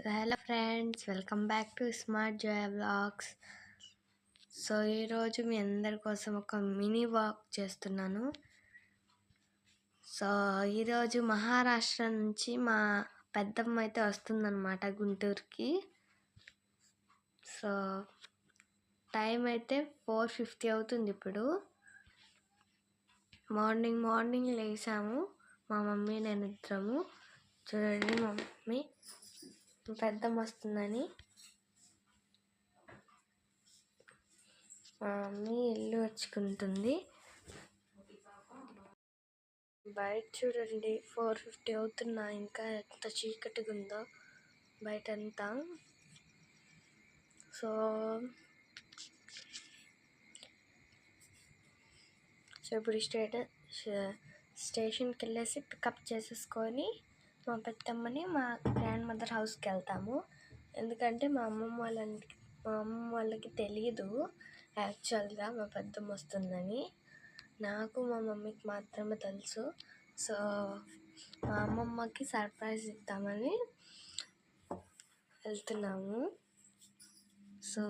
Hello friends, welcome back to smart Zoya vlogs. So ఈరోజు మీ అందరి కోసం ఒక మినీ వాక్ చేస్తున్నాను. సో ఈరోజు మహారాష్ట్ర నుంచి మా పెద్దమ్మ అయితే వస్తుందన్నమాట గుంటూరుకి. సో టైం అయితే 4:50 అవుతుంది ఇప్పుడు. మార్నింగ్ లేసాము, మా మమ్మీ నేను ఇద్దరము. చూడండి మా మమ్మీ పెద్దమ్మ వస్తుందని. మా మమ్మీ ఇల్లు వచ్చుకుంటుంది. బయట చూడండి 4:50 అవుతున్నా, ఇంకా ఎంత చీకటిగా ఉందో బయట అంతా. సో ఇప్పుడు స్టేషన్కి వెళ్ళేసి పికప్ చేసేసుకొని మా పెద్దమ్మని మా గ్రాండ్ మదర్ హౌస్కి వెళ్తాము. ఎందుకంటే మా అమ్మమ్మ వాళ్ళకి తెలియదు యాక్చువల్గా మా పెద్దమ్మ వస్తుందని. నాకు మా మమ్మీకి మాత్రమే తెలుసు. సో మా అమ్మమ్మకి సర్ప్రైజ్ ఇద్దామని వెళ్తున్నాము. So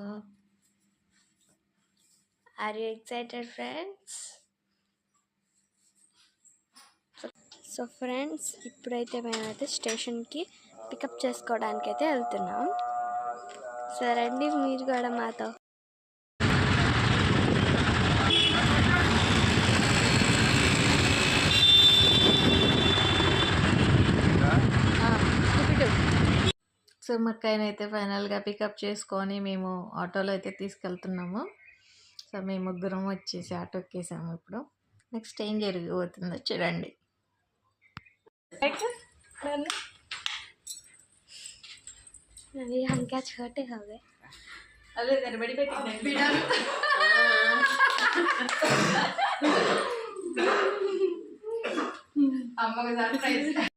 are you excited friends? So friends, ఇప్పుడైతే మేమైతే స్టేషన్కి పికప్ చేసుకోవడానికి అయితే వెళ్తున్నాం. సరే అండి, మీరు కూడా మాతో. సో మక్కయ్యనైతే ఫైనల్గా పికప్ చేసుకొని మేము ఆటోలో అయితే తీసుకెళ్తున్నాము. సో మేము ముగ్గురం వచ్చేసి ఆటో ఎక్కేసాము. ఇప్పుడు నెక్స్ట్ ఏం జరిగిపోతుందో చూడండి. हम क्या छोटे हो गए? अरे तेरे बड़ी बेटी अम्मा के साथ